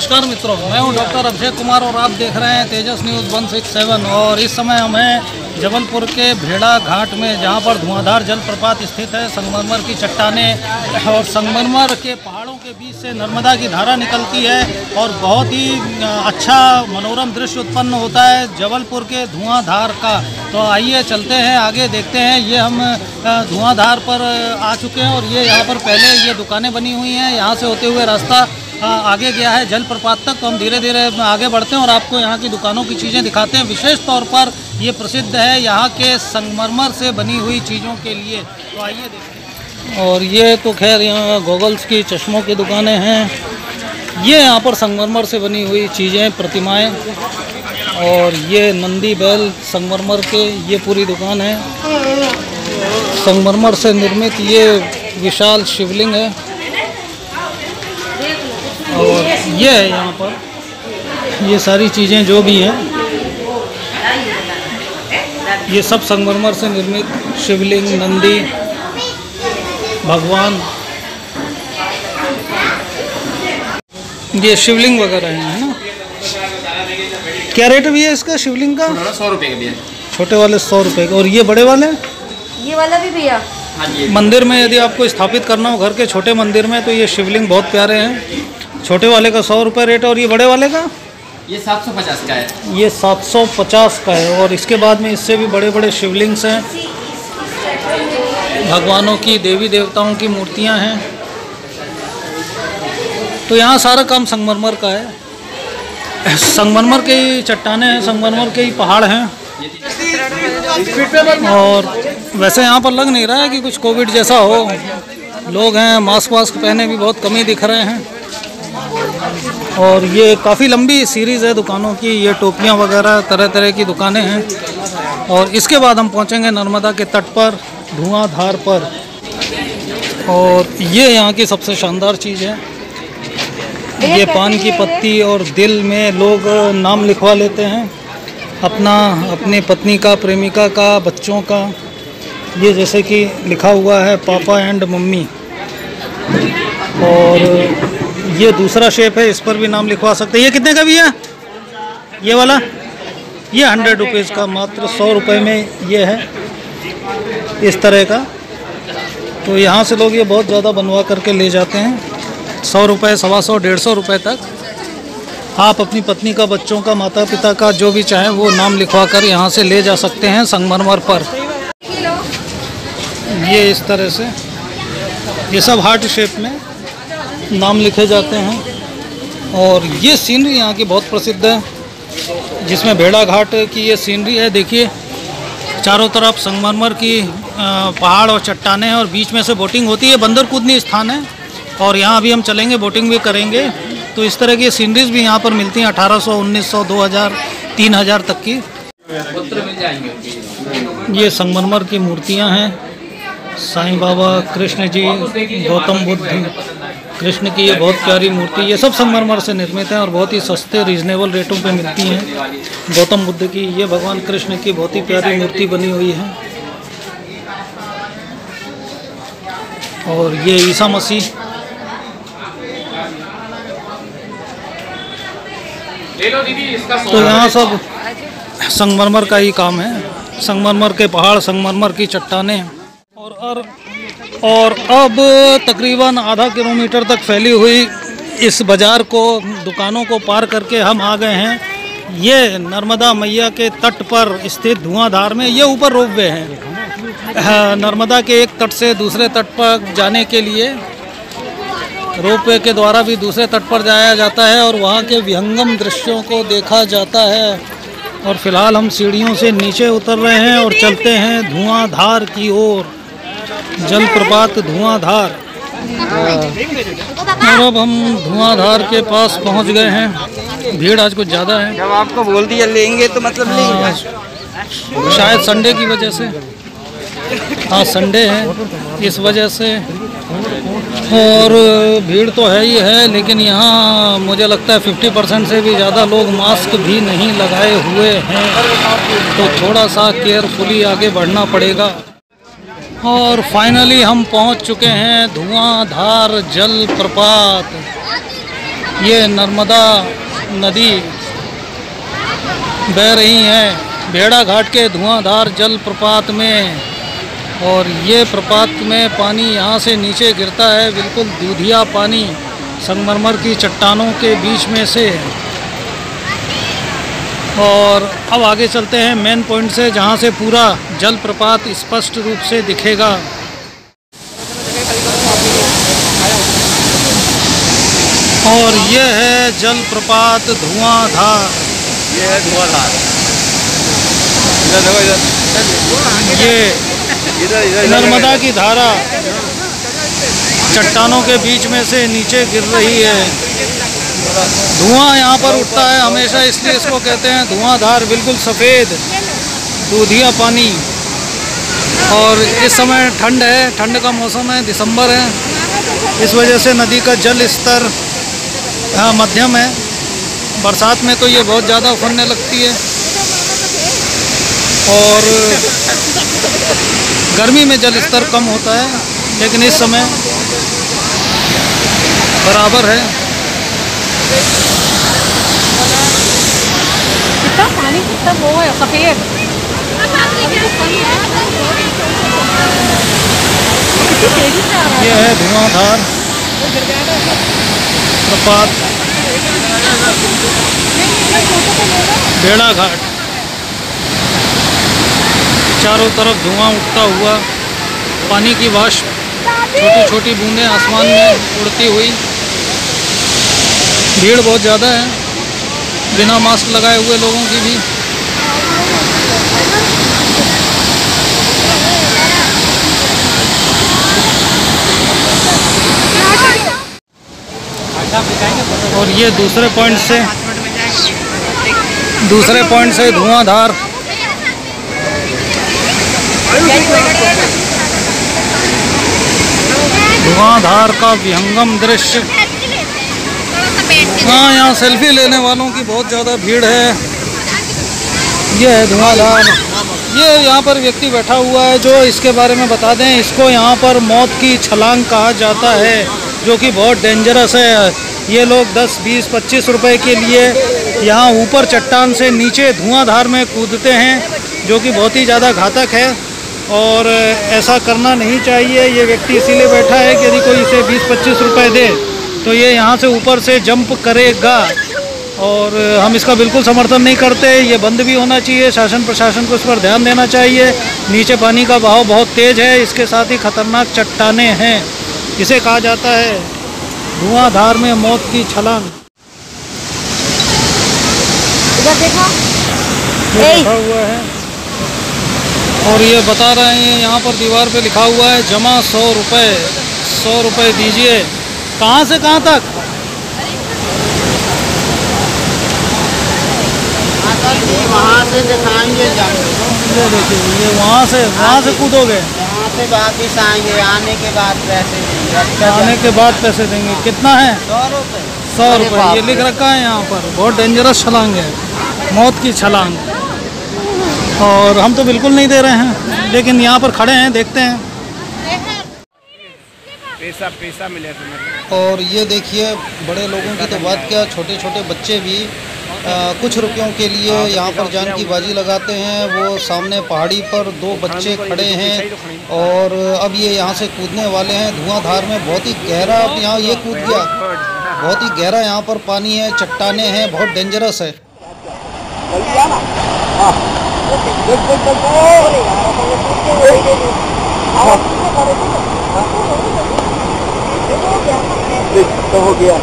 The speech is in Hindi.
नमस्कार मित्रों, मैं हूं डॉक्टर अभिषेक कुमार और आप देख रहे हैं तेजस न्यूज़ 167। और इस समय हम हैं जबलपुर के भेड़ा घाट में, जहां पर धुआंधार जलप्रपात स्थित है। संगमरमर की चट्टानें और संगमरमर के पहाड़ों के बीच से नर्मदा की धारा निकलती है और बहुत ही अच्छा मनोरम दृश्य उत्पन्न होता है जबलपुर के धुआंधार का। तो आइए चलते हैं आगे, देखते हैं। ये हम धुआंधार पर आ चुके हैं और ये यहाँ पर पहले ये दुकानें बनी हुई हैं। यहाँ से होते हुए रास्ता आगे गया है जलप्रपात तक। तो हम धीरे धीरे आगे बढ़ते हैं और आपको यहाँ की दुकानों की चीज़ें दिखाते हैं। विशेष तौर पर ये प्रसिद्ध है यहाँ के संगमरमर से बनी हुई चीज़ों के लिए। तो आइए देखते हैं। और ये तो खैर यहाँ गॉगल्स की, चश्मों की दुकानें हैं। ये यहाँ पर संगमरमर से बनी हुई चीज़ें, प्रतिमाएँ। और ये नंदी बैल संगमरमर के, ये पूरी दुकान है। संगमरमर से निर्मित ये विशाल शिवलिंग है। और ये है यहाँ पर ये सारी चीज़ें जो भी हैं, ये सब संगमरमर से निर्मित शिवलिंग, नंदी, भगवान, ये शिवलिंग वगैरह है ना। क्या रेट भी है इसका शिवलिंग का? 100 रुपये का भी है। छोटे वाले 100 रुपये का। और ये बड़े वाले? ये वाला भी भैया। हाँ जी। मंदिर में यदि आपको स्थापित करना हो घर के छोटे मंदिर में, तो ये शिवलिंग बहुत प्यारे हैं। छोटे वाले का 100 रुपये रेट। और ये बड़े वाले का? ये 750 का है। ये 750 का है। और इसके बाद में इससे भी बड़े बड़े शिवलिंग्स हैं, भगवानों की, देवी देवताओं की मूर्तियां हैं। तो यहाँ सारा काम संगमरमर का है। संगमरमर के ही चट्टानें हैं, संगमरमर के ही पहाड़ हैं। और वैसे यहाँ पर लग नहीं रहा है कि कुछ कोविड जैसा हो। लोग हैं, मास्क वास्क पहने भी बहुत कम ही दिख रहे हैं। और ये काफ़ी लंबी सीरीज़ है दुकानों की। ये टोपियाँ वगैरह, तरह तरह की दुकानें हैं। और इसके बाद हम पहुँचेंगे नर्मदा के तट पर, धुआंधार पर। और ये यहाँ की सबसे शानदार चीज़ है। ये पान की पत्ती और दिल में लोग नाम लिखवा लेते हैं अपना, अपनी पत्नी का, प्रेमिका का, बच्चों का। ये जैसे कि लिखा हुआ है पापा एंड मम्मी। और ये दूसरा शेप है, इस पर भी नाम लिखवा सकते हैं। ये कितने का भी है ये वाला? ये 100 रुपीज़ का, मात्र 100 रुपये में ये है इस तरह का। तो यहाँ से लोग ये बहुत ज़्यादा बनवा करके ले जाते हैं। 100 रुपये, 125, 150 रुपये तक आप अपनी पत्नी का, बच्चों का, माता पिता का, जो भी चाहें वो नाम लिखवा कर यहाँ से ले जा सकते हैं संगमरमर पर। ये इस तरह से ये सब हार्ट शेप में नाम लिखे जाते हैं। और ये सीनरी यहाँ की बहुत प्रसिद्ध है, जिसमें भेड़ा घाट की ये सीनरी है। देखिए चारों तरफ संगमरमर की पहाड़ और चट्टानें हैं और बीच में से बोटिंग होती है। बंदर कूदनी स्थान है और यहाँ अभी हम चलेंगे, बोटिंग भी करेंगे। तो इस तरह की सीनरीज भी यहाँ पर मिलती हैं 1800, 1900, 2000, 3000 तक की। मिल जाएंगे। ये संगमरमर की मूर्तियाँ हैं। साईं बाबा, कृष्ण जी, गौतम बुद्ध, कृष्ण की ये बहुत प्यारी मूर्ति। ये सब संगमरमर से निर्मित हैं और बहुत ही सस्ते, रीजनेबल रेटों पे मिलती हैं। गौतम बुद्ध की, ये भगवान कृष्ण की बहुत ही प्यारी मूर्ति बनी हुई है। और ये ईसा मसीह। तो यहाँ सब संगमरमर का ही काम है। संगमरमर के पहाड़, संगमरमर की चट्टानें। और अब तकरीबन आधा किलोमीटर तक फैली हुई इस बाज़ार को, दुकानों को पार करके हम आ गए हैं ये नर्मदा मैया के तट पर स्थित धुआंधार में। ये ऊपर रोपवे है। नर्मदा के एक तट से दूसरे तट पर जाने के लिए रोपवे के द्वारा भी दूसरे तट पर जाया जाता है और वहाँ के विहंगम दृश्यों को देखा जाता है। और फिलहाल हम सीढ़ियों से नीचे उतर रहे हैं और चलते हैं धुआंधार की ओर, जलप्रपात धुआंधार। और अब हम धुआंधार के पास पहुंच गए हैं। भीड़ आज कुछ ज़्यादा है। जब आपको बोल दिया लेंगे तो मतलब लेंगे। शायद संडे की वजह से, हाँ संडे है इस वजह से। और भीड़ तो है ही है, लेकिन यहाँ मुझे लगता है 50% से भी ज़्यादा लोग मास्क भी नहीं लगाए हुए हैं। तो थोड़ा सा केयरफुली आगे बढ़ना पड़ेगा। और फाइनली हम पहुंच चुके हैं धुआंधार जलप्रपात। ये नर्मदा नदी बह रही है भेड़ा घाट के धुआंधार जल प्रपात में। और ये प्रपात में पानी यहाँ से नीचे गिरता है, बिल्कुल दूधिया पानी संगमरमर की चट्टानों के बीच में से। और अब आगे चलते हैं मेन पॉइंट से, जहाँ से पूरा जल प्रपात स्पष्ट रूप से दिखेगा। और ये है जल प्रपात धुआंधार। ये है धुआंधार। ये नर्मदा की धारा चट्टानों के बीच में से नीचे गिर रही है। धुआं यहाँ पर उठता है हमेशा, इसलिए इसको कहते हैं धुआंधार। बिल्कुल सफ़ेद दूधिया पानी। और इस समय ठंड है, ठंड का मौसम है, दिसंबर है, इस वजह से नदी का जल स्तर मध्यम है। बरसात में तो ये बहुत ज़्यादा उफरने लगती है और गर्मी में जल स्तर कम होता है, लेकिन इस समय बराबर है। कितना पानी कितना वो है सफेद। ये है धुआंधार प्रपात भेड़ा घाट। चारों तरफ धुआं उठता हुआ, पानी की वाष्प छोटी छोटी बूंदें आसमान में उड़ती हुई। भीड़ बहुत ज़्यादा है, बिना मास्क लगाए हुए लोगों की भी। और ये दूसरे पॉइंट से धुआंधार का विहंगम दृश्य। हाँ, यहाँ सेल्फी लेने वालों की बहुत ज़्यादा भीड़ है। ये है धुआंधार। ये यहाँ पर व्यक्ति बैठा हुआ है जो इसके बारे में बता दें। इसको यहाँ पर मौत की छलांग कहा जाता है, जो कि बहुत डेंजरस है। ये लोग 10, 20, 25 रुपए के लिए यहाँ ऊपर चट्टान से नीचे धुआंधार में कूदते हैं, जो कि बहुत ही ज़्यादा घातक है और ऐसा करना नहीं चाहिए। ये व्यक्ति इसीलिए बैठा है कि यदि कोई इसे 20-25 रुपए दे तो ये यहाँ से ऊपर से जंप करेगा। और हम इसका बिल्कुल समर्थन नहीं करते। ये बंद भी होना चाहिए, शासन प्रशासन को इस पर ध्यान देना चाहिए। नीचे पानी का बहाव बहुत तेज़ है, इसके साथ ही खतरनाक चट्टानें हैं। इसे कहा जाता है धुआंधार में मौत की छलांग। इधर देखो, लिखा हुआ है और ये बता रहे हैं, यहाँ पर दीवार पे लिखा हुआ है जमा 100 रुपये, 100 रुपये दीजिए। कहाँ से कहाँ तक? वहाँ से दिखाएंगे जाएंगे। ये देखिए, ये वहाँ से कूदोगे, वहाँ से वापिस आएंगे। आने के बाद पैसे देंगे। आने के बाद पैसे देंगे। कितना है? 100 रुपये। 100 रुपये। ये लिख रखा है यहाँ पर। बहुत डेंजरस छलांग है, मौत की छलांग। और हम तो बिल्कुल नहीं दे रहे हैं, लेकिन यहाँ पर खड़े हैं, देखते हैं। पैसा मिले तो। और ये देखिए, बड़े लोगों की तो बात क्या, छोटे छोटे बच्चे भी कुछ रुपयों के लिए यहाँ पर जान की बाजी लगाते हैं। वो सामने पहाड़ी पर 2 बच्चे खड़े हैं और अब ये यहाँ से कूदने वाले हैं धुआंधार में। बहुत ही गहरा, अब यहाँ ये कूद गया, बहुत ही गहरा यहाँ पर पानी है, चट्टानें हैं, बहुत डेंजरस है। तो हो गया।